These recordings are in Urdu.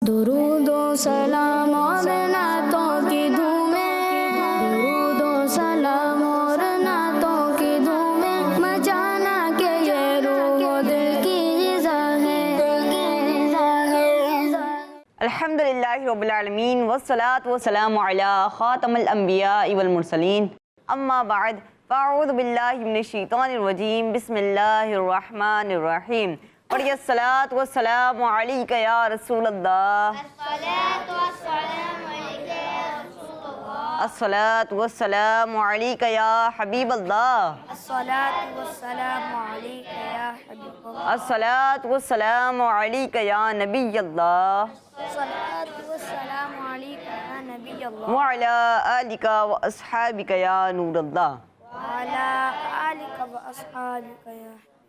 درود و سلام اور نعتوں کی دھومیں، درود و سلام اور نعتوں کی دھومیں، مچانا کہ یہ روح و دل کی غذا ہے۔ الحمدللہ رب العالمین والصلاة والسلام علی خاتم الانبیاء والمرسلین، اما بعد فاعوذ باللہ من الشیطان الرجیم، بسم اللہ الرحمن الرحیم۔ پڑھیے الصلاۃ والسلام علیک یا رسول اللہ، الصلاۃ والسلام علیک یا حبیب اللہ، الصلاۃ والسلام علیک یا نبی اللہ، وعلی آلک واصحابک یا نور اللہ۔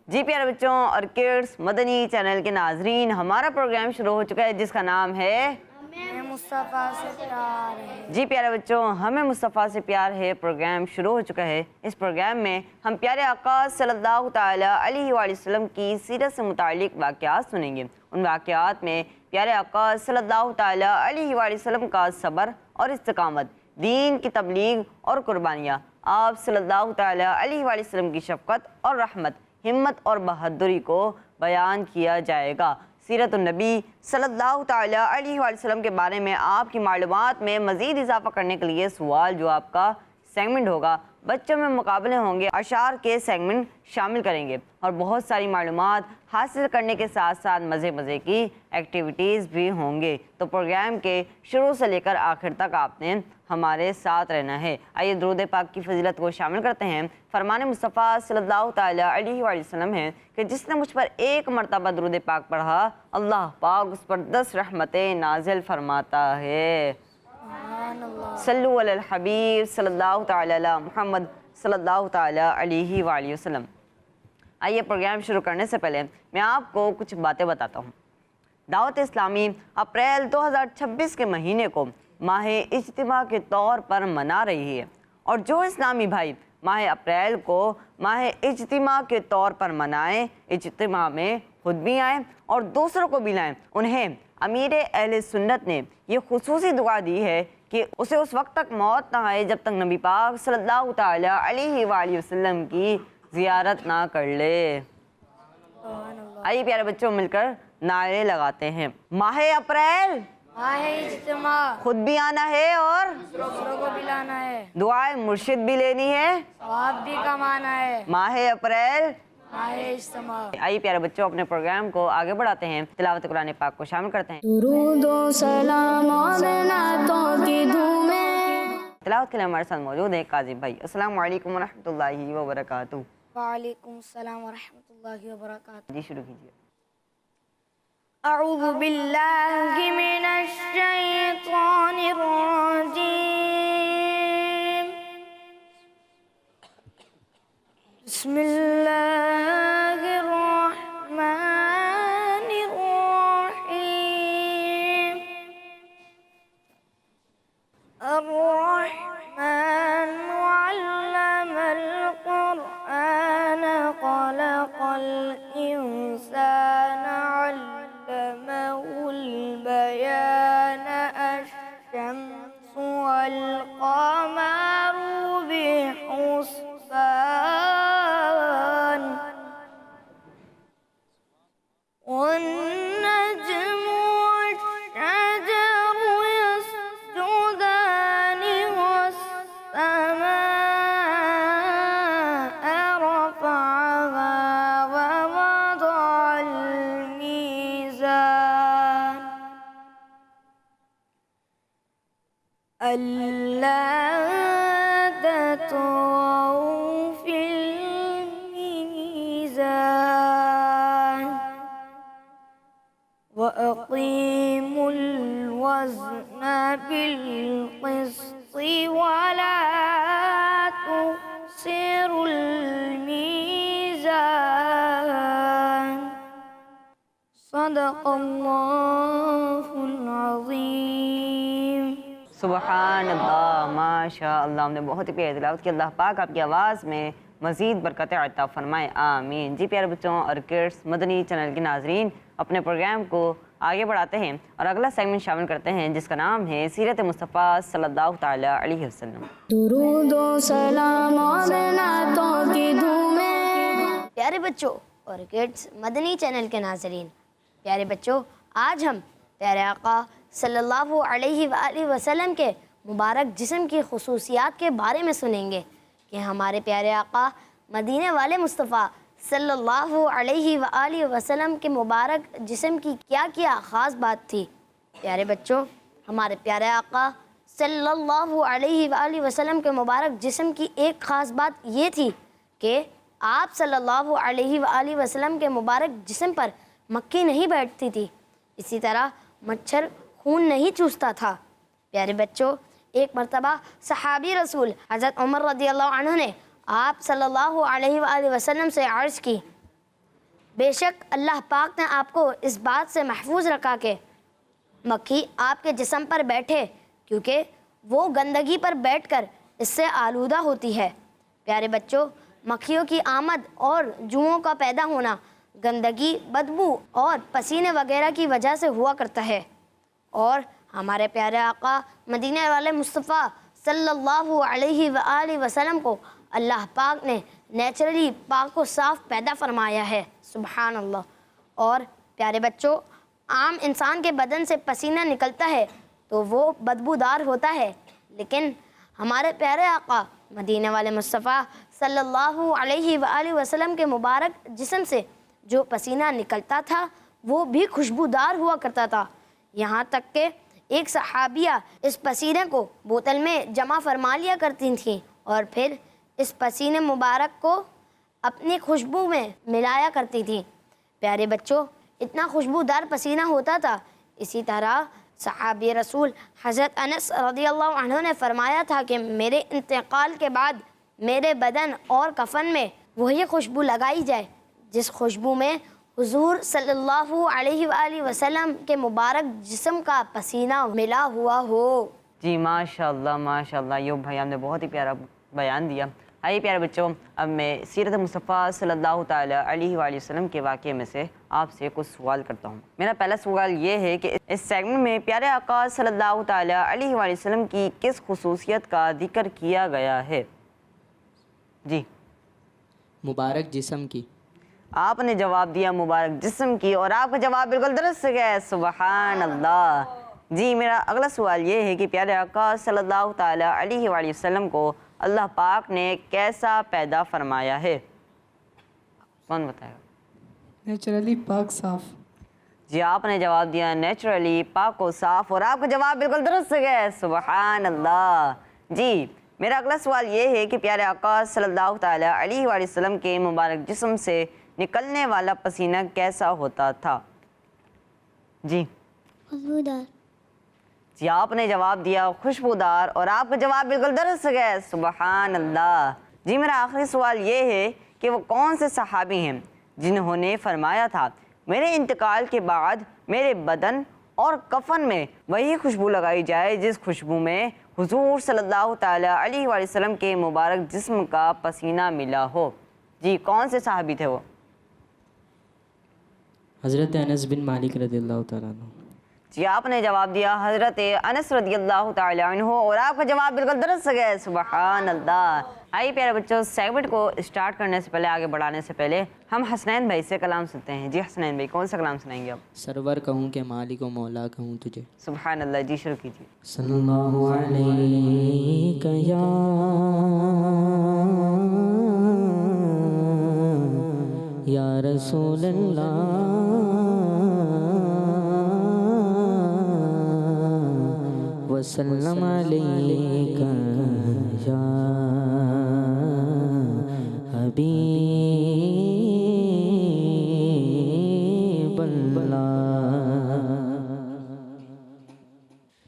جی پیارے بچوں اور کڈس مدنی چینل کے ناظرین، ہمارا پروگرام شروع ہو چکا ہے جس کا نام ہے ہمیں مصطفیٰ سے پیار ہے۔ جی پیارے بچوں، ہمیں مصطفیٰ سے پیار ہے پروگرام شروع ہو چکا ہے۔ اس پروگرام میں ہم پیارے آقا صلی اللہ تعالیٰ علیہ وآلہ وسلم کی سیرت سے متعلق واقعات سنیں گے۔ ان واقعات میں پیارے آقا صلی اللہ تعالیٰ علیہ وآلہ وسلم کا صبر اور استقامت، دین کی تبلیغ اور قربانیاں، آپ صلی اللہ تعالیٰ علیہ وآلہ وسلم کی شفقت اور رحمت، ہمت اور بہادری کو بیان کیا جائے گا۔ سیرت النبی صلی اللہ تعالیٰ علیہ وآلہ وسلم کے بارے میں آپ کی معلومات میں مزید اضافہ کرنے کے لیے سوال جواب کا سیگمنٹ ہوگا، بچوں میں مقابلے ہوں گے، اشعار کے سیگمنٹ شامل کریں گے اور بہت ساری معلومات حاصل کرنے کے ساتھ ساتھ مزے کی ایکٹیویٹیز بھی ہوں گے۔ تو پروگرام کے شروع سے لے کر آخر تک آپ نے ہمارے ساتھ رہنا ہے۔ آئیے درود پاک کی فضیلت کو شامل کرتے ہیں۔ فرمان مصطفیٰ صلی اللہ تعالیٰ علیہ وآلہ وسلم ہے کہ جس نے مجھ پر ایک مرتبہ درود پاک پڑھا، اللہ پاک اس پر 10 رحمتیں نازل فرماتا ہے۔ صلو علی الحبیب صلی اللہ تعالیٰ علی محمد صلی اللہ تعالیٰ علیہ وآلہ وسلم۔ آئیے پروگرام شروع کرنے سے پہلے میں آپ کو کچھ باتیں بتاتا ہوں۔ دعوت اسلامی اپریل 2026 کے مہینے کو ماہ اجتماع کے طور پر منا رہی ہے، اور جو اسلامی بھائی ماہ اپریل کو ماہ اجتماع کے طور پر منائیں، اجتماع میں خود بھی آئیں اور دوسروں کو بھی لائیں، انہیں امیر اہل سنت نے یہ خصوصی دعا دی ہے کہ اسے اس وقت تک موت نہ آئے جب تک نبی پاک صلی اللہ تعالیٰ علیہ وآلہ وسلم کی زیارت نہ کر لے۔ آئیے پیارے بچوں مل کر نعرے لگاتے ہیں۔ ماہ اپریل ماہ اجتماع، خود بھی آنا ہے اور دوسروں کو بھی لانا ہے، دعائیں مرشد بھی لینی ہے، ثواب بھی کمانا ہے۔ ماہ اپریل ماہ اجتماع۔ آئیے پیارے بچوں اپنے پروگرام کو آگے بڑھاتے ہیں، تلاوت قرآن پاک کو شامل کرتے ہیں۔ درود و سلام اور نعتوں کی دھومیں۔ تلاوت کے لیے ہمارے ساتھ موجود ہیں قاضی بھائی۔ السلام علیکم ورحمۃ اللہ وبرکاتہ۔ وعلیکم السلام ورحمۃ اللہ وبرکاتہ۔ جی شروع کیجیے۔ اعوذ باللہ من الشیطان الرجیم، بسم اللہ الرحمن الرحیم، الرحمن علم القرآن خلق الإنسان علمه البيان، الشمس والقمر بحسبان، والنجم والشجر يسجدان، والسماء رفعها ووضع الميزان، ألا تطغوا في الميزان، وأقيموا الوزن بالقسط ولا تخسروا الميزان، صدق اللہ العظیم۔ سبحان اللہ، ماشاء اللہ، ہم نے بہت ہی پیاری تلاوت کی۔ اللہ پاک آپ کی آواز میں مزید برکت عطا فرمائے، آمین۔ جی پیارے بچوں اور کڈس مدنی چینل کے ناظرین، اپنے پروگرام کو آگے بڑھاتے ہیں اور اگلا سیگمنٹ شامل کرتے ہیں جس کا نام ہے سیرت مصطفیٰ صلی اللہ تعالیٰ علیہ وسلم۔ درود و سلام اور نعتوں کی دھومیں۔ پیارے بچوں اور کڈس مدنی چینل کے ناظرین، پیارے بچوں، آج ہم پیارے آقا صلی اللہ علیہ وآلہ وسلم کے مبارک جسم کی خصوصیات کے بارے میں سنیں گے کہ ہمارے پیارے آقا مدینے والے مصطفیٰ صلی اللہ علیہ وآلہ وسلم کے مبارک جسم کی کیا خاص بات تھی۔ پیارے بچوں، ہمارے پیارے آقا صلی اللہ علیہ وآلہ وسلم کے مبارک جسم کی ایک خاص بات یہ تھی کہ آپ صلی اللہ علیہ وآلہ وسلم کے مبارک جسم پر مکھی نہیں بیٹھتی تھی، اسی طرح مچھر خون نہیں چوستا تھا۔ پیارے بچوں، ایک مرتبہ صحابی رسول حضرت عمر رضی اللہ عنہ نے آپ صلی اللہ علیہ وآلہ وسلم سے عرض کی، بے شک اللہ پاک نے آپ کو اس بات سے محفوظ رکھا کہ مکھی آپ کے جسم پر بیٹھے، کیونکہ وہ گندگی پر بیٹھ کر اس سے آلودہ ہوتی ہے۔ پیارے بچوں، مکھیوں کی آمد اور جوؤں کا پیدا ہونا گندگی، بدبو اور پسینے وغیرہ کی وجہ سے ہوا کرتا ہے، اور ہمارے پیارے آقا مدینے والے مصطفیٰ صلی اللہ علیہ وآلہ وسلم کو اللہ پاک نے نیچرلی پاک و صاف پیدا فرمایا ہے، سبحان اللہ۔ اور پیارے بچوں، عام انسان کے بدن سے پسینہ نکلتا ہے تو وہ بدبودار ہوتا ہے، لیکن ہمارے پیارے آقا مدینے والے مصطفیٰ صلی اللہ علیہ وآلہ وسلم کے مبارک جسم سے جو پسینہ نکلتا تھا وہ بھی خوشبودار ہوا کرتا تھا، یہاں تک کہ ایک صحابیہ اس پسینے کو بوتل میں جمع فرما لیا کرتی تھیں اور پھر اس پسینے مبارک کو اپنی خوشبو میں ملایا کرتی تھیں۔ پیارے بچوں، اتنا خوشبودار پسینہ ہوتا تھا۔ اسی طرح صحابی رسول حضرت انس رضی اللہ عنہ نے فرمایا تھا کہ میرے انتقال کے بعد میرے بدن اور کفن میں وہی خوشبو لگائی جائے جس خوشبو میں حضور صلی اللہ علیہ وآلہ وسلم کے مبارک جسم کا پسینہ ملا ہوا ہو۔ جی ماشاءاللہ ماشاءاللہ، ایوب بھائی ہم نے بہت ہی پیارا بیان دیا۔ آئیے پیارے بچوں، اب میں سیرت مصطفیٰ صلی اللہ تعالیٰ علیہ وآلہ وسلم کے واقعے میں سے آپ سے کچھ سوال کرتا ہوں۔ میرا پہلا سوال یہ ہے کہ اس سیگمنٹ میں پیارے آقا صلی اللہ تعالیٰ علیہ وآلہ وسلم کی کس خصوصیت کا ذکر کیا گیا ہے؟ جی مبارک جسم کی۔ آپ نے جواب دیا مبارک جسم کی، اور آپ کا جواب بالکل درست ہے، سبحان اللہ۔ جی میرا اگلا سوال یہ ہے کہ پیارے آقا صلی اللہ تعالیٰ علیہ وآلہ وسلم کو اللہ پاک نے کیسا پیدا فرمایا ہے؟ کون بتائے گا؟ نیچرلی پاک صاف۔ جی آپ نے جواب دیا نیچرلی پاک و صاف، اور آپ کا جواب بالکل درست ہے، سبحان اللہ۔ جی میرا اگلا سوال یہ ہے کہ پیارے آقا صلی اللہ تعالیٰ علیہ وآلہ وسلم کے مبارک جسم سے نکلنے والا پسینہ کیسا ہوتا تھا؟ جی خوشبودار۔ جی آپ نے جواب دیا خوشبودار، اور آپ کا جواب بالکل درست ہے، سبحان اللہ۔ جی میرا آخری سوال یہ ہے کہ وہ کون سے صحابی ہیں جنہوں نے فرمایا تھا میرے انتقال کے بعد میرے بدن اور کفن میں وہی خوشبو لگائی جائے جس خوشبو میں حضور صلی اللہ تعالیٰ علیہ وآلہ وسلم کے مبارک جسم کا پسینہ ملا ہو؟ جی کون سے صحابی تھے وہ؟ حضرت انس بن مالک رضی اللہ تعالیٰ عنہ۔ جی آپ نے جواب دیا حضرت انس رضی اللہ تعالیٰ عنہ، اور آپ کا جواب بالکل درست ہے، سبحان اللہ۔ آئیے پیارے بچوں، سیگمنٹ کو اسٹارٹ کرنے سے پہلے، آگے بڑھانے سے پہلے ہم حسنین بھائی سے کلام سنتے ہیں۔ جی حسنین بھائی کون سا کلام سنائیں گے آپ؟ سرور کہوں کہ مالک و مولا کہوں تجھے۔ سبحان اللہ، جی شروع کیجیے۔ صلی اللہ علیہ یا رسول اللہ وسلم علیکہ یا حبیب اللہ۔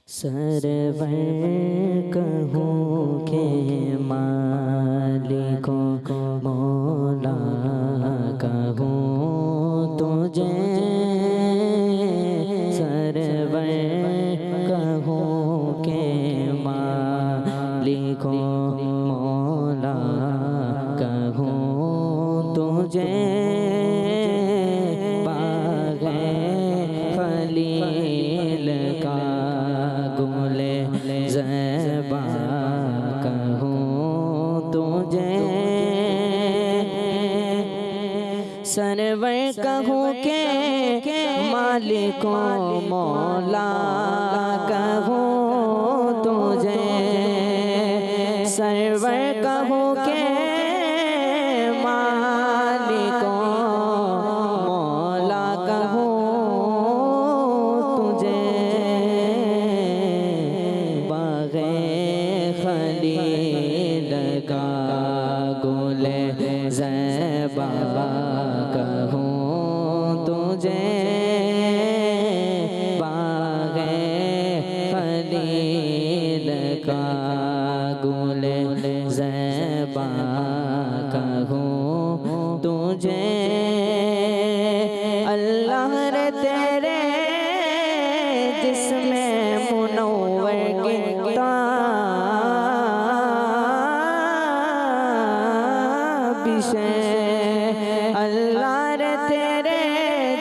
سرور کہوں کہ مالک و مولا کہوں تجھے، سرور کہوں کہ مالک و مولا کہوں تجھے، باغ خلیل گلے زیبا کہوں تجھے سرور کہوں کہ مالک و مولا کہوں تجھے سرور کہوں کہ مالک و مولا کہوں تجھے باغ خلیل کا گل زیبا کہوں تجھے باغ خلیل کا گل زیبا کہوں تجھے اللہ رے تیرے جسم منور کتاب سے اللہ رے تیرے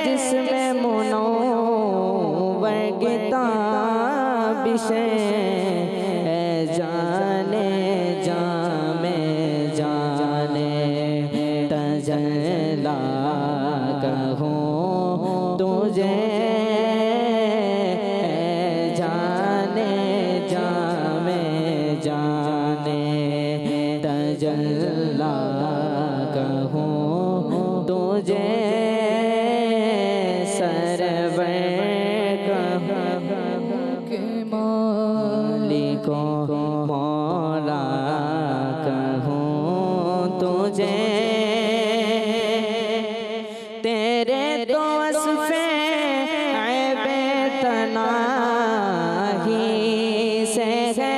جسم منور کتاب سے اے جانے جامے جانے تجلا کہوں تجھے اے جانے جامے جانے تجلا کہوں تجھے سرور کہ مالک مالک و مولا کہوں تجھے تیرے تو وصف عیب تناہی سے ہے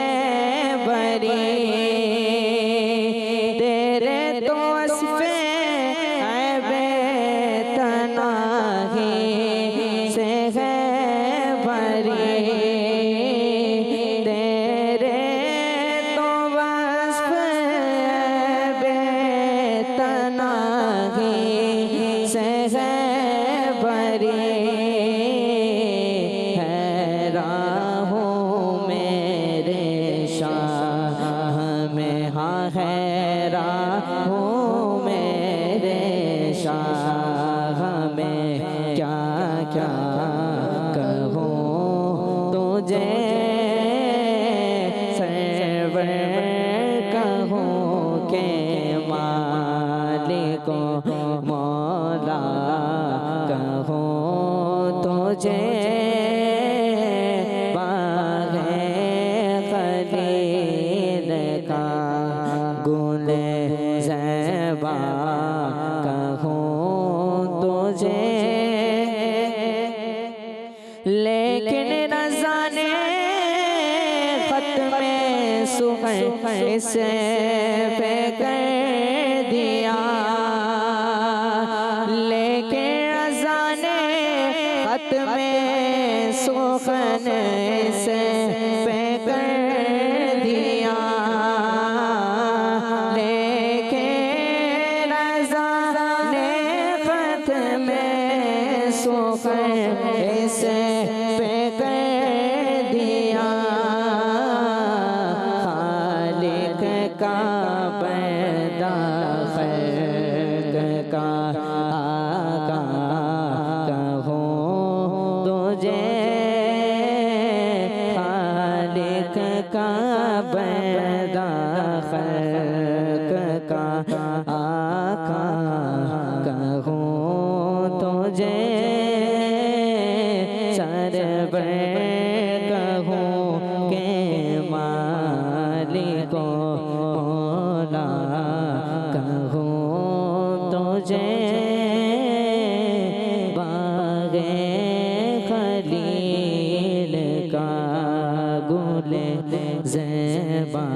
بری تیرے تو وصف عیب تناہی سے ہے بری تیرے تو وصف عیب تناہی سے ہے بری حیران ہوں میرے شاہ میں ہاں حیران ہوں میرے شاہ میں کیا کیا کہوں تجھے سرور کہوں کہ مالک و مولا کہوں تجھے باغ خلیل کا گل زیبا کہوں تجھے لیکن رضا نے ختم سخن اسے پہ کر دیا لیکن رضا نے ختم سخن اسے پہ کر دیا لیکن رضا نے ختم سخن اسے پہ کر دیا خالق کا پیدا خلق کا آقا کہوں تجھے خالق کا پیدا خلق کا آقا کہوں تجھے سرور کہوں کہ مالک و مولا کہوں تجھے باغ خلیل کا گل زیبا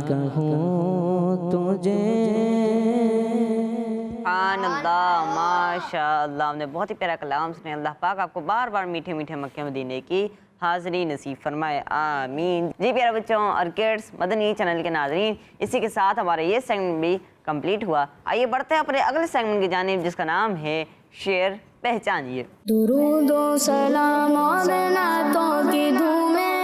کہوں تجھے سبحان اللہ ماشاء اللہ ہم نے بہت ہی پیارا کلام سنے اللہ پاک آپ کو بار بار میٹھے میٹھے مکہ مدینے کی حاضری نصیب فرمائے آمین جی پیارے بچوں اور کڈس مدنی چینل کے ناظرین اسی کے ساتھ ہمارا یہ سیگمنٹ بھی کمپلیٹ ہوا آئیے بڑھتے ہیں اپنے اگلے سیگمنٹ کی جانب جس کا نام ہے شعر پہچانیے درود و سلام اور نعتوں کی دھومیں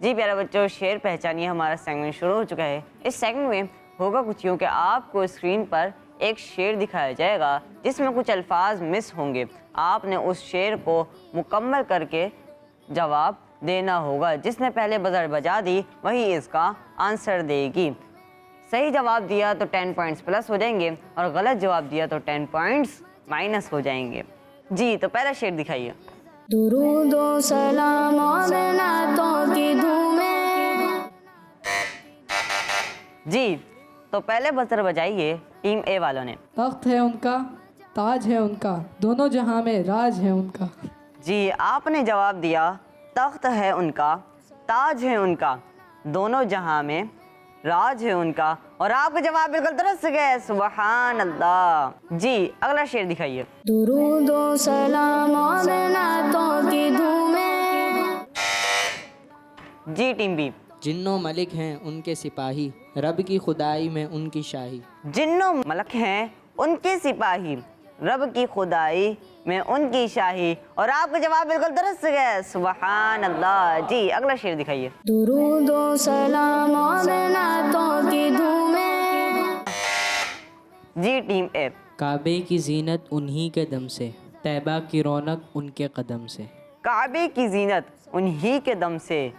جی پیارے بچوں، شعر پہچانیے ہمارا سیگمنٹ شروع ہو چکا ہے۔ اس سیگمنٹ میں ہوگا کچھ یوں کہ آپ کو اسکرین پر ایک شعر دکھایا جائے گا جس میں کچھ الفاظ مس ہوں گے۔ آپ نے اس شعر کو مکمل کر کے جواب دینا ہوگا۔ جس نے پہلے بزر بجا دی وہی اس کا آنسر دے گی۔ صحیح جواب دیا تو 10 پوائنٹس پلس ہو جائیں گے اور غلط جواب دیا تو 10 پوائنٹس مائنس ہو جائیں گے۔ جی تو پہلا شعر دکھائیے۔ درود و سلام اور نعتوں کی دھومیں۔ جی تو پہلے بزر بجائیے ٹیم اے والوں نے۔ تخت ہے ان کا، تاج ہے ان کا، دونوں جہاں میں راج ہے ان کا۔ جی آپ نے جواب دیا تخت ہے ان کا، تاج ہے ان کا، دونوں جہاں میں راج ہے ان کا، اور آپ کا جواب بالکل درست ہے۔ سبحان اللہ۔ جی اگلا شعر دکھائیے۔ درود و سلام اور نعتوں کی دھومیں۔ جی ٹیم بی۔ جنوں ملک ہیں ان کے سپاہی، رب کی خدائی میں ان کی شاہی۔ جنوں ملک ہیں ان کے سپاہی، رب کی خدائی میں ان کی شاہی، اور آپ کا جواب بالکل درست ہے۔ سبحان اللہ۔ جی اگلا شعر دکھائیے۔ درود و سلام اور نعتوں کی دھومیں۔ جی ٹیم اے۔ کعبے کی زینت انہی کے دم سے، طیبہ کی رونق ان کے قدم سے۔ کعبے کی زینت انہی کے دم سے،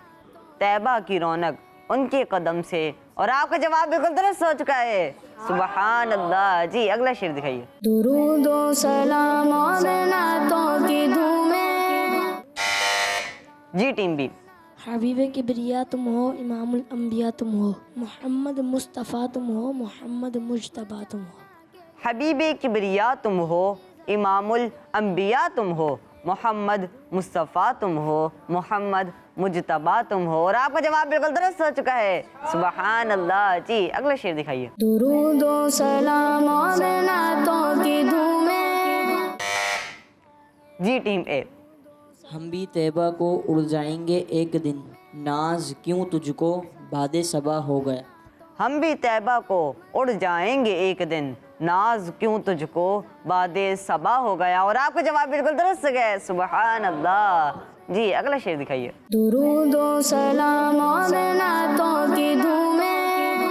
طیبہ کی رونق ان کے قدم سے، اور آپ کا جواب بالکل درست ہو چکا ہے۔ سبحان اللہ۔ جی اگلا شعر دکھائیے۔ درود و سلام اور نعتوں کی دھومیں۔ جی ٹیم بی۔ حبیب کبریا تم ہو، امام الانبیاء تم ہو، محمد مصطفیٰ تم ہو، محمد مجتبیٰ تم ہو۔ حبیب کبریا تم ہو، امام الانبیاء تم ہو، محمد مصطفیٰ تم ہو، محمد مجتبیٰ تم ہو، اور آپ کا جواب بالکل درست ہو چکا ہے۔ سبحان اللہ۔ جی اگلا شعر دکھائیے۔ درود و سلام اور نعتوں کی دھومیں۔ جی ٹیم اے۔ ہم بھی طیبہ کو اڑ جائیں گے ایک دن، ناز کیوں تجھ کو باد صبا ہو گیا۔ ہم بھی طیبہ کو اڑ جائیں گے ایک دن، ناز کیوں تجھ کو باد صبا ہو گیا، اور آپ کا جواب بالکل درست ہے۔ سبحان اللہ۔ جی اگلا شعر دکھائیے۔ درود و سلام اور نعتوں کی دھومیں۔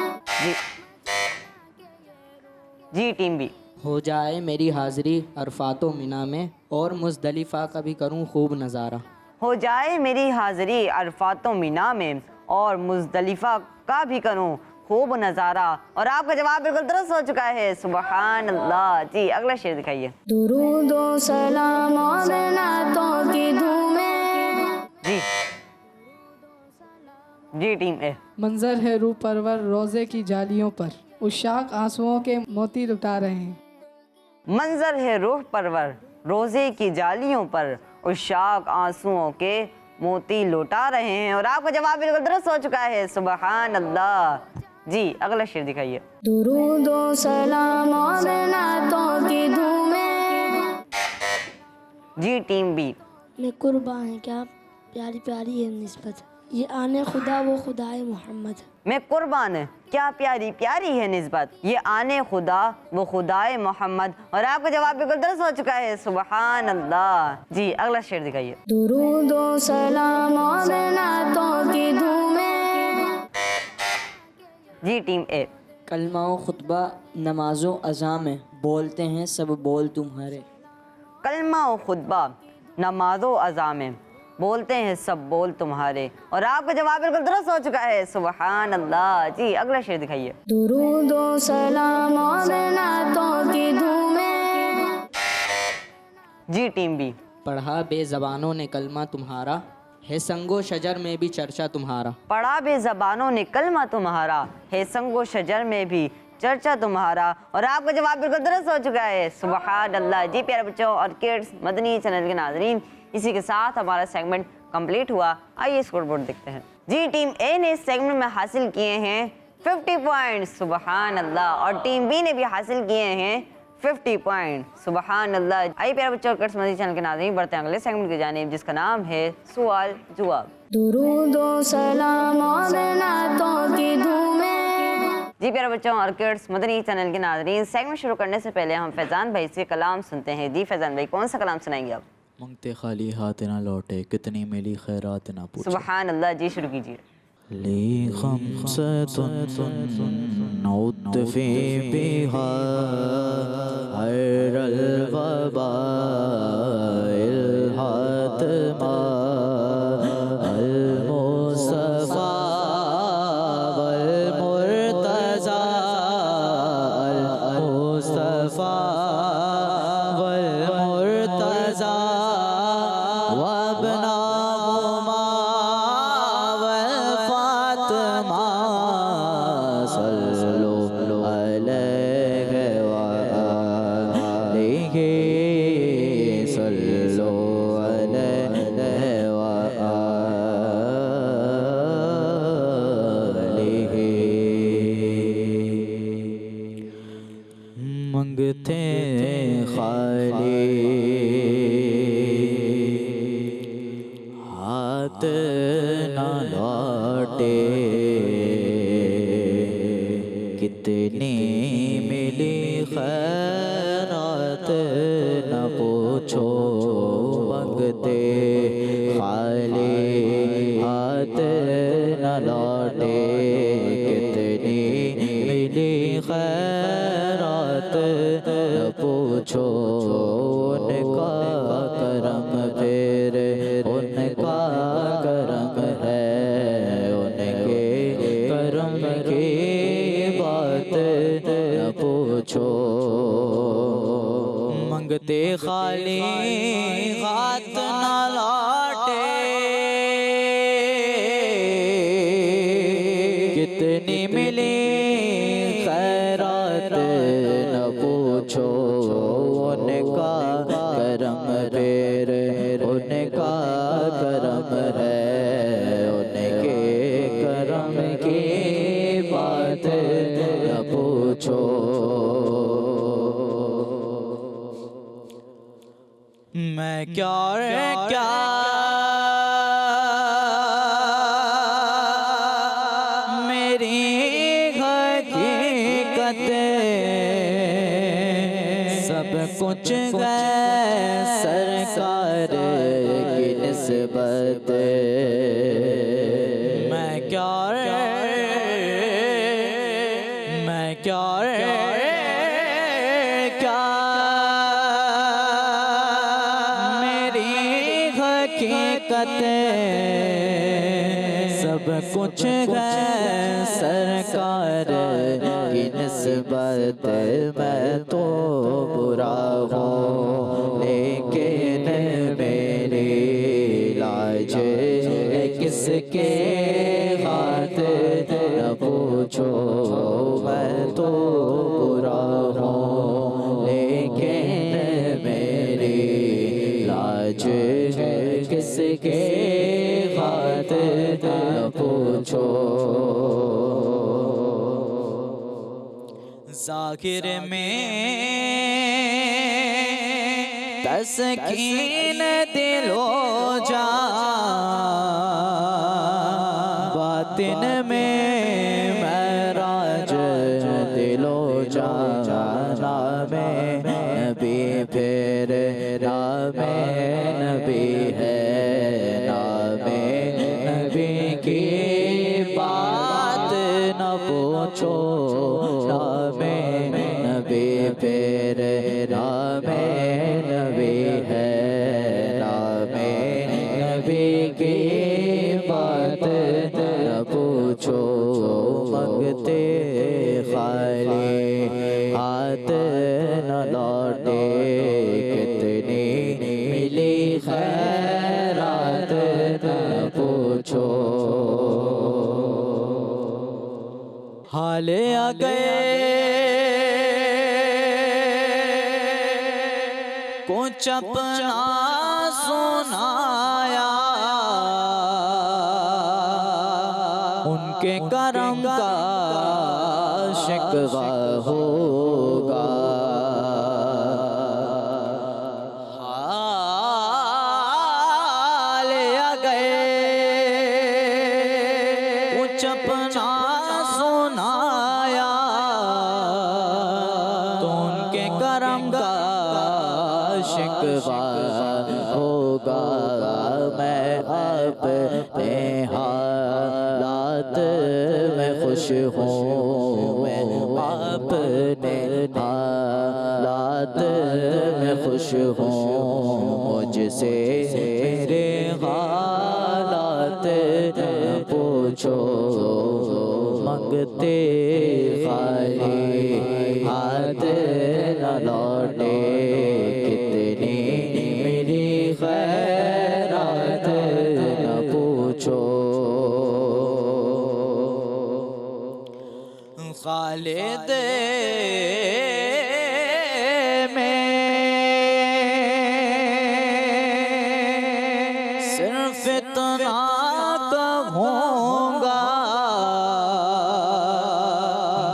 جی ٹیم بی۔ ہو جائے میری حاضری عرفات و منی میں، اور مزدلفہ کا بھی کروں خوب نظارہ۔ ہو جائے میری حاضری عرفات و منی میں، اور مزدلفہ کا بھی کروں خوب نظارہ، اور آپ کا جواب بالکل درست ہو چکا ہے۔ سبحان اللہ۔ جی اگلا شعر دکھائیے۔ درود و سلام اور نعتوں کی دھومیں۔ جی ٹیم اے۔ منظر ہے روح پرور روزے کی جالیوں پر، عشاق آنسوؤں کے موتی لٹا رہے ہیں۔ منظر ہے روح پرور روزے کی جالیوں پر، عشاق آنسوؤں کے موتی لوٹا رہے ہیں، اور آپ کا جواب بالکل درست ہو چکا ہے۔ سبحان اللہ۔ جی اگلا شعر دکھائیے۔ درود و سلام اور نعتوں کی دھومیں۔ جی ٹیم بی۔ میں قرباں ہے کیا پیاری پیاری ہے نسبت، یہ آنے خدا وہ خدائے محمد۔ میں قربان کیا پیاری پیاری ہے نسبت، یہ آنے خدا وہ خدائے محمد، اور آپ کا جواب بالکل درست ہو چکا ہے۔ سبحان اللہ۔ جی اگلا شعر دکھائیے۔ درود و سلام اور نعتوں کی دھومیں۔ جی ٹیم اے۔ کلمہ و خطبہ نماز و اذاں میں، بولتے ہیں سب بول تمہارے۔ کلمہ و خطبہ نماز و اذاں میں، بولتے ہیں سب بول تمہارے، اور آپ کا جواب بالکل درست ہو چکا ہے۔ سبحان اللہ۔ جی اگلا شعر دکھائیے۔ درود و سلام اور نعتوں کی دھومیں۔ جی ٹیم بی۔ پڑھا بے زبانوں نے کلمہ تمہارا، ہے سنگ و شجر میں بھی چرچا تمہارا۔ پڑھا بے زبانوں نے کلمہ تمہارا، ہے سنگ و شجر میں بھی چرچا تمہارا، اور آپ کا جواب بالکل درست ہو چکا ہے۔ سبحان اللہ۔ جی پیارے بچوں اور کڈس مدنی چینل کے ناظرین، اسی کے ساتھ ہمارا سیگمنٹ کمپلیٹ ہوا۔ آئیے اسکور بورڈ دیکھتے ہیں۔ جی ٹیم اے نے اس سیگمنٹ میں حاصل کیے ہیں 50 پوائنٹس، سبحان اللہ، اور ٹیم بی نے بھی حاصل کیے ہیں 50 پوائنٹ، سبحان اللہ۔ آئیے پیارے بچوں اور کڈس مدنی چینل کے ناظرین، بڑھتے ہیں اگلے سیگمنٹ کی جانب جس کا نام ہے سوال جواب۔ درود و سلام اور نعتوں کی دھومیں۔ جی پیارے بچوں اور کڈس مدنی چینل کے ناظرین، سیگمنٹ شروع کرنے سے پہلے ہم فیضان بھائی سے کلام سنتے ہیں۔ جی فیضان بھائی، کون سا کلام سنائیں گے آپ؟ منگتے خالی ہاتھ نہ لوٹے، کتنی ملی خیرات نہ پوچھے۔ سبحان اللہ، جی شروع کیجیے۔ لی خمسۃ عد فی بہا غیر الوباء الحاتمہ المصطفیٰ والمرتضیٰ المصطفیٰ والمرتضیٰ وابناہما والفاطمہ صلو علیہ وآلہ صلو علیہ وآلہ۔ منگتے خالی ہاتھ نہ لوٹے، کتنی ملی خیرات نہ پوچھو۔ منگتے خالی ہاتھ نہ لوٹے، کتنی ملی خیرات نہ پوچھو۔ ان کا کرم پھر ان کا کرم ہے، ان کے کرم کی بات نہ پوچھو۔ منگتے خالی ہاتھ نہ لوٹے، کتنی ملی خیرات نہ پوچھو۔ ان کا کرم پھر ان کا کرم ہے، ان کے کرم کی بات نہ پوچھو۔ میں کیا میری حقیقت سب کچھ ہے سرکار کی نسبت۔ میں کیا میری حقیقت سب کچھ ہے سرکار کی نسبت۔ میں تو برا ہوں لیکن میری لاج کس کے ہاتھ نہ پوچھو۔ میں تو برا ہوں لیکن میری لاج کس کے ہاتھ نہ پوچھو۔ ظاہر میں تسکین دل و جان، باطن میں معراج دل و جان۔ نام نبی پھر نام نبی ہے، نام نبی کی بات نہ پوچھو۔ نام نبی پھر نام نبی ہے، نام نبی کی بات نہ پوچھو۔ منگتے خالی ہاتھ نہ لوٹے، کتنی ملی خیرات نہ پوچھو۔ حال آ گئے کچھ اپنا سنایا، ان کے کرم کا شکوہ ہوگا۔ حال آ گئے کچھ اپنا سنایا، تو ان کے کرم کا شکوہ ہو حالات میں خوش ہوں میں اپنے حالات میں خوش ہوں مجھ سے میرے حالات پوچھو منگتے خالی ہاتھ نہ لوٹے کتنی میری خیرات نہ پوچھو خالد میں صرف اتنا کہوں گا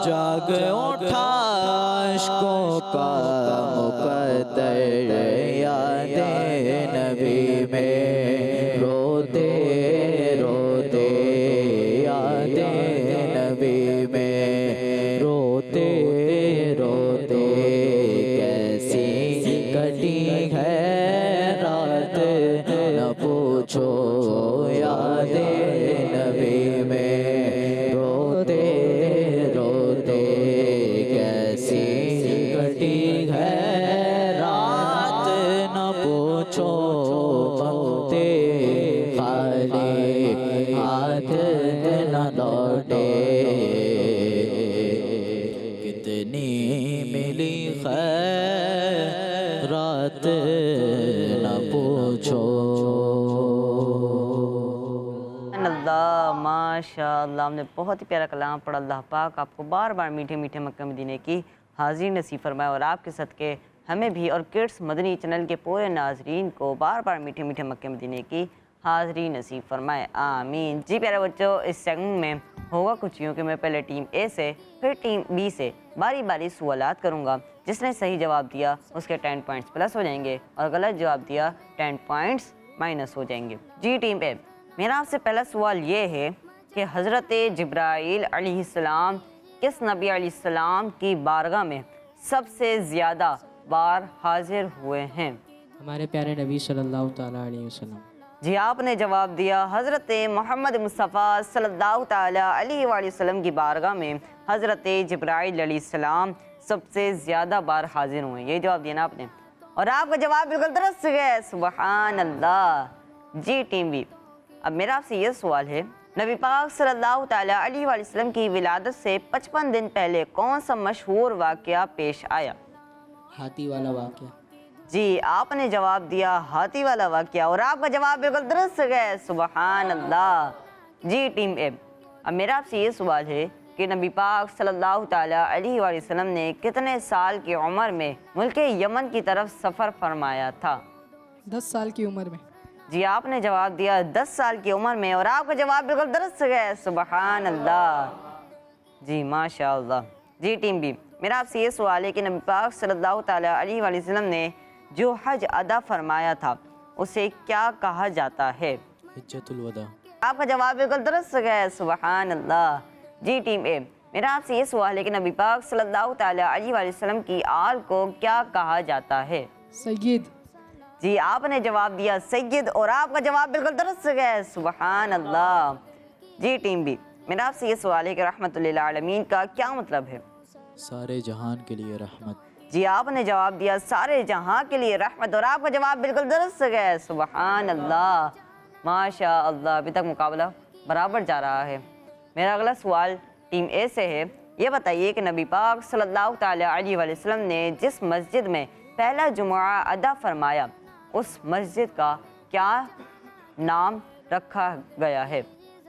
جاگ اٹھا عشقوں کا مقدر یاد نبی میں روتے روتے یاد نبی میں روتے روتے کیسی کٹی ہے رات نہ پوچھو یاد نبی میں روتے روتے کیسی کٹی ہے رات نہ پوچھو منگتے خالی ہاتھ نہ لوٹے کتنی ملی خیرات نہ پوچھو اللہ ماشاء اللہ ہم نے بہت ہی پیارا کلام پڑھا. اللہ پاک آپ کو بار بار میٹھے میٹھے مکہ مدینے کی حاضری نصیب فرمائے اور آپ کے صدقے ہمیں بھی اور کڈس مدنی چینل کے پورے ناظرین کو بار بار میٹھے میٹھے مکہ مدینے کی حاضری نصیب فرمائے آمین. جی پیارے بچوں اس سیگمنٹ میں ہوگا کچھ یوں کہ میں پہلے ٹیم اے سے پھر ٹیم بی سے باری باری سوالات کروں گا. جس نے صحیح جواب دیا اس کے 10 پوائنٹس پلس ہو جائیں گے اور غلط جواب دیا 10 پوائنٹس مائنس ہو جائیں گے. جی ٹیم اے میرا آپ سے پہلا سوال یہ ہے کہ حضرت جبرائیل علیہ السلام کس نبی علیہ السلام کی بارگاہ میں سب سے زیادہ بار حاضر ہوئے ہیں؟ ہمارے پیارے نبی صلی اللہ تعالیٰ علیہ وسلم. جی آپ نے جواب دیا حضرت محمد مصطفیٰ صلی اللہ تعالیٰ علیہ وآلہ وسلم کی بارگاہ میں حضرت جبرائیل علیہ السلام سب سے زیادہ بار حاضر ہوئے ہیں. یہ جواب دیا نا آپ نے اور آپ کا جواب بالکل درست ہے. سبحان اللہ. جی ٹیم بی اب میرا آپ سے یہ سوال ہے نبی پاک صلی اللہ تعالیٰ علیہ وآلہ وسلم کی ولادت سے 55 دن پہلے کون سا مشہور واقعہ پیش آیا؟ ہاتھی والا واقعہ. جی آپ نے جواب دیا ہاتھی والا واقعہ اور آپ کا جواب بالکل درست ہے. سبحان اللہ. جی ٹیم اے اب میرا آپ سے یہ سوال ہے کہ نبی پاک صلی اللہ تعالیٰ علیہ وآلہ وسلم نے کتنے سال کی عمر میں ملک یمن کی طرف سفر فرمایا تھا؟ 10 سال کی عمر میں. جی آپ نے جواب دیا 10 سال کی عمر میں اور آپ کا جواب بالکل درست ہے. سبحان اللہ. جی ماشاء اللہ. جی ٹیم بی میرا آپ سے یہ سوال ہے کہ نبی پاک صلی اللہ تعالیٰ علیہ وآلہ وسلم نے جو حج ادا فرمایا تھا اسے کیا کہا جاتا ہے؟ حجۃ الوداع. آپ کا جواب بالکل درست ہے. سبحان اللہ. جی ٹیم اے میرا آپ سے یہ سوال ہے کہ نبی پاک صلی اللہ تعالیٰ علیہ وآلہ وسلم کی آل کو کیا کہا جاتا ہے؟ سید. جی آپ نے جواب دیا سید اور آپ کا جواب بالکل درست ہے. سبحان اللہ. جی ٹیم بی میرا آپ سے یہ سوال ہے کہ رحمت للعالمین کا کیا مطلب ہے؟ سارے جہان کے لیے رحمت. جی آپ نے جواب دیا سارے جہاں کے لیے رحمت اور آپ کا جواب بالکل درست ہے. سبحان اللہ. ماشاء اللہ. ابھی تک مقابلہ برابر جا رہا ہے. میرا اگلا سوال ٹیم اے سے ہے. یہ بتائیے کہ نبی پاک صلی اللہ تعالیٰ علیہ وآلہ وسلم نے جس مسجد میں پہلا جمعہ ادا فرمایا اس مسجد کا کیا نام رکھا گیا ہے؟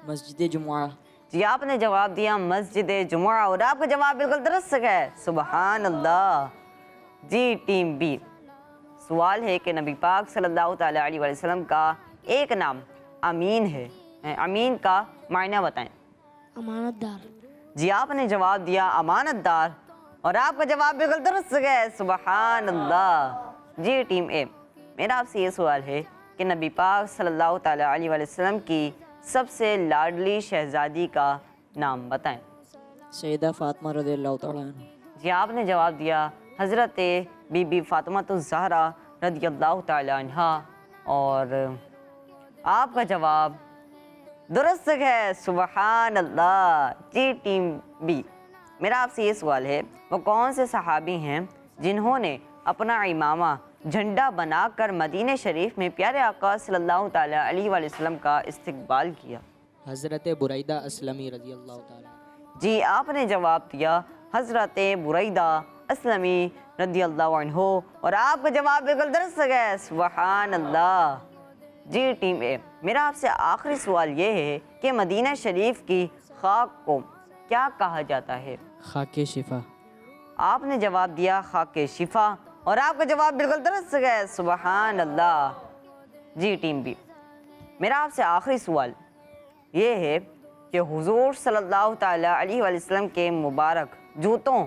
مسجد جمعہ. جی آپ نے جواب دیا مسجد جمعہ اور آپ کا جواب بالکل درست ہے. سبحان اللہ. جی ٹیم بی سوال ہے کہ نبی پاک صلی اللہ تعالیٰ علیہ وآلہ وسلم کا ایک نام امین ہے. امین کا معنی بتائیں. امانت دار. جی آپ نے جواب دیا امانت دار اور آپ کا جواب بالکل درست ہے. سبحان اللہ. جی ٹیم اے میرا آپ سے یہ سوال ہے کہ نبی پاک صلی اللہ تعالیٰ علیہ وآلہ وسلم کی سب سے لاڈلی شہزادی کا نام بتائیں. سیدہ فاطمہ رضی اللہ تعالیٰ عنہ. جی آپ نے جواب دیا حضرت بی بی فاطمہ الزہرا رضی اللہ تعالیٰ عنہ اور آپ کا جواب درست ہے، سبحان اللہ۔ جی ٹیم بی، میرا آپ سے یہ سوال ہے، وہ کون سے صحابی ہیں جنہوں نے اپنا امامہ جھنڈا بنا کر مدینہ شریف میں پیارے آقا صلی اللہ تعالیٰ علیہ وآلہ وسلم کا استقبال کیا؟ حضرت بریدہ اسلمی رضی اللہ تعالیٰ۔ جی آپ نے جواب دیا حضرت بریدہ اسلمی رضی اللہ عنہ، اور آپ کا جواب بالکل درست ہے، سبحان اللہ۔ جی ٹیم اے، میرا آپ سے آخری سوال یہ ہے کہ مدینہ شریف کی خاک کو کیا کہا جاتا ہے؟ خاک شفا۔ آپ نے جواب دیا خاک شفا، اور آپ کا جواب بالکل درست ہے، سبحان اللہ۔ جی ٹیم بی، میرا آپ سے آخری سوال یہ ہے کہ حضور صلی اللہ تعالیٰ علیہ وآلہ وسلم کے مبارک جوتوں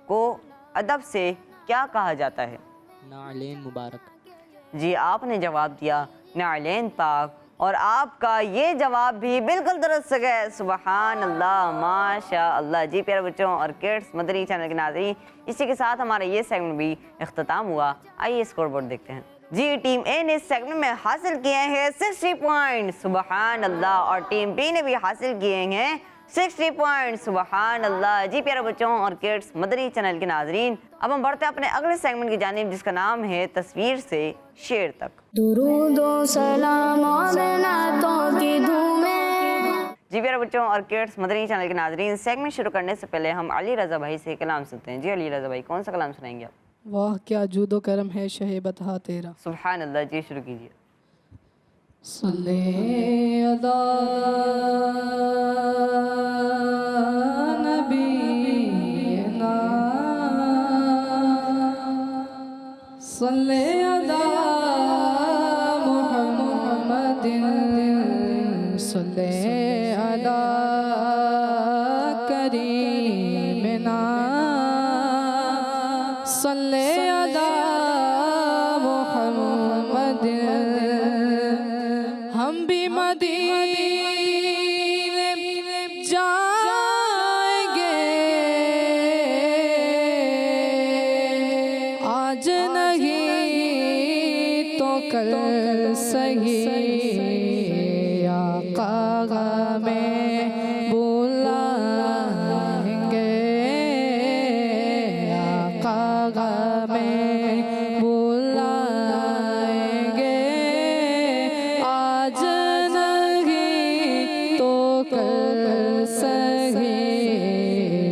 کو ادب سے کیا کہا جاتا ہے؟ نعلین مبارک۔ جی آپ نے جواب دیا نعلین پاک، اور آپ کا یہ جواب بھی بالکل درست ہے، سبحان اللہ، ماشاء اللہ۔ جی پیارے بچوں اور کڈس مدنی چینل کے ناظرین، اسی کے ساتھ ہمارا یہ سیگمنٹ بھی اختتام ہوا۔ آئیے اسکور بورڈ دیکھتے ہیں۔ جی ٹیم اے نے اس سیگمنٹ میں حاصل کیے ہیں 60 پوائنٹ، سبحان اللہ، اور ٹیم بی نے بھی حاصل کیے ہیں 60 پوائنٹ، سبحان اللہ۔ جی پیارے بچوں اور کڈس مدنی چینل کے ناظرین، اب ہم بڑھتے ہیں اپنے اگلے سیگمنٹ کی جانب، جس کا نام ہے تصویر سے شعر تک۔ درود و سلام اور نعتوں کی دھومیں۔ جی پیارے بچوں اور کڈس مدنی چینل کے ناظرین، سیگمنٹ شروع کرنے سے پہلے ہم علی رضا بھائی سے کلام سنتے ہیں۔ جی علی رضا بھائی، کون سا کلام سنائیں گے آپ؟ واہ کیا جود و کرم ہے شہ بتہا تیرا۔ سبحان اللہ، جی شروع کیجیے۔ صلی علی نبینا، صلی علی محمد، صلی علی کریمنا، صلی علی محمد۔ ہم بھی مدینے جائیں گے، آج نہیں تو کل سہی، آقا ہمیں بلائیں گے، آقا ہمیں بلائیں گے، آج نہیں تو کل سہی،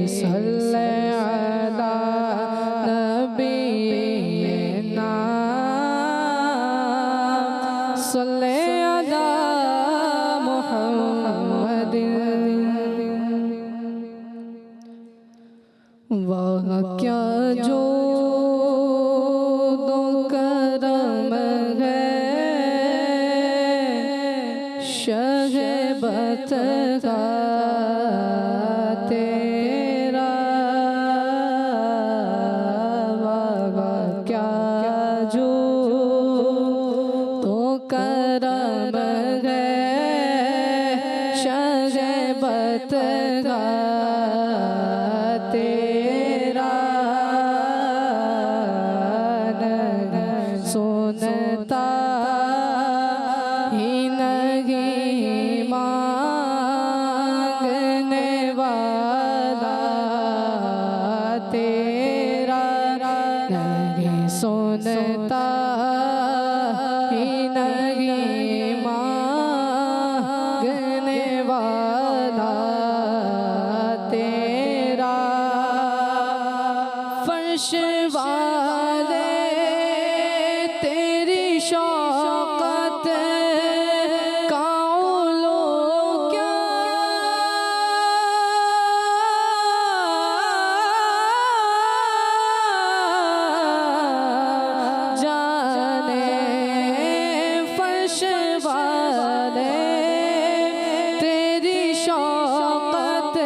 صلی علی نبینا، صلی علی محمد۔ واہ کیا جود و کرم ہے شہ بتہا تیرا، واہ کیا جود و کرم ہے شہ بتہا تیرا، سنتا ہی نہیں مانگنے والا تیرا، نہیں سنتا ہی نہیں مانگنے والا تیرا، فرش والے تیری شوقت کا علو کیا جانے، فرش والے تیری شوقت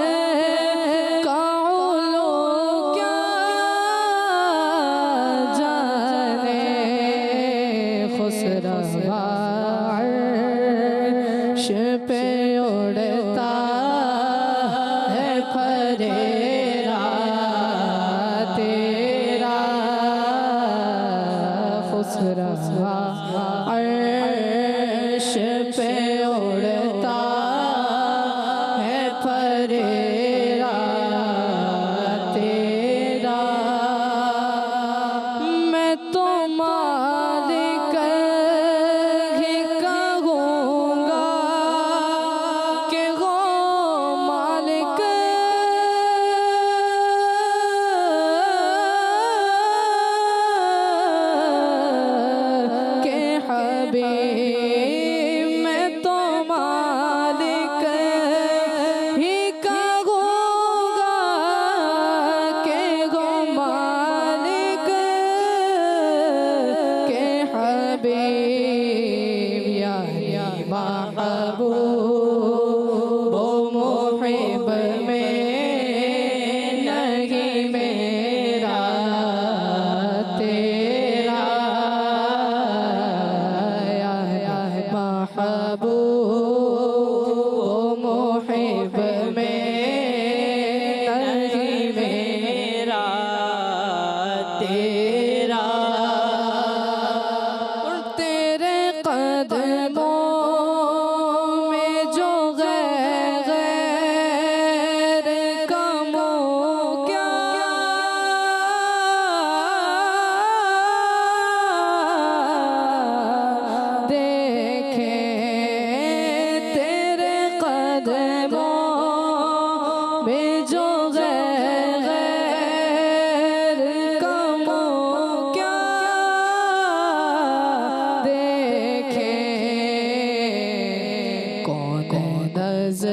کا علو کیا جانے، خسروا عرش پہ اڑتا ہے پھریرا تیرا، خسروا عرش پہ اڑتا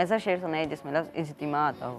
ایسا شعر سنائیے جس میں لفظ اجتماع آتا ہو۔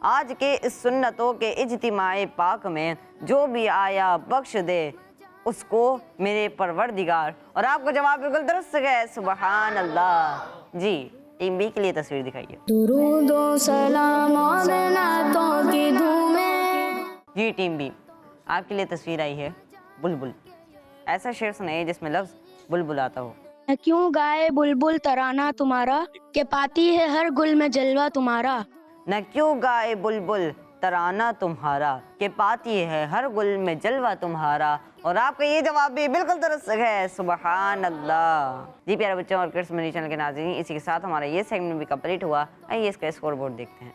آج کے اس سنتوں کے اجتماع پاک میں جو بھی آیا بخش دے اس کو میرے پروردگار۔ اور آپ کو جواب بالکل درست ہے، سبحان اللہ۔ جی ٹیم بی کے لیے تصویر دکھائیے۔ درود و سلام اور نعتوں کی دھومیں۔ جی ٹیم بی، آپ کے لیے تصویر آئی ہے بلبل۔ ایسا شعر سنائیے جس میں لفظ بلبل آتا ہو۔ کیوں گائے بلبل ترانہ تمہارا کہ پاتی ہے ہر گل میں جلوہ تمہارا۔ نہ کیوں گائے بلبل ترانہ تمہارا کہ پاتی ہے ہر گل میں جلوہ تمہارا۔ اور آپ کا یہ جواب بھی بالکل درست ہے، سبحان اللہ۔ جی پیارے بچوں اور کڈس مدنی چینل کے ناظرین، اسی کے ساتھ ہمارا یہ سیگمنٹ بھی کمپلیٹ ہوا۔ آئیے اس کا اسکور بورڈ دیکھتے ہیں۔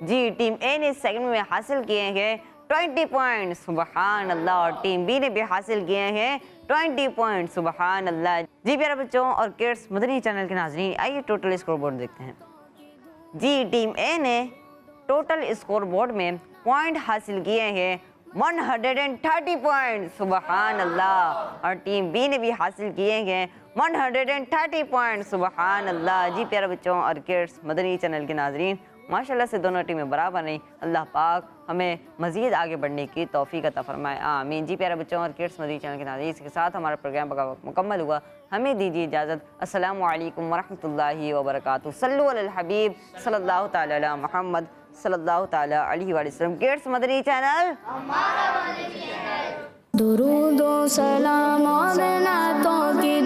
جی ٹیم اے نے اس سیگمنٹ میں حاصل کیے ہیں 20 پوائنٹ، سبحان اللہ، اور ٹیم بی نے بھی حاصل کیے ہیں 20 پوائنٹ، سبحان اللہ۔ جی پیارے بچوں اور کڈس مدنی چینل کے ناظرین، آئیے ٹوٹل اسکور بورڈ دیکھتے ہیں۔ جی ٹیم اے نے ٹوٹل اسکور بورڈ میں پوائنٹ حاصل کیے ہیں 130 پوائنٹ، سبحان اللہ، اور ٹیم بی نے بھی حاصل کیے ہیں 130 پوائنٹ، سبحان اللہ۔ جی پیارے بچوں اور کڈس مدنی چینل کے ناظرین، ماشاءاللہ سے دونوں ٹیمیں برابر نہیں، اللہ پاک ہمیں مزید آگے بڑھنے کی توفیق عطا فرمائے، آمین۔ جی پیارے بچوں اور کڈس مدنی چینل کے ناظرین، اس کے ساتھ ہمارا پروگرام کا وقت مکمل ہوا۔ ہمیں دیجیے اجازت۔ السلام علیکم ورحمۃ اللہ وبرکاتہ۔ صلو علی الحبیب صلی اللہ تعالی علی محمد صلی اللہ تعالی علیہ وآلہ وسلم۔ کڈس مدنی چینل، درود و سلام اور نعتوں کی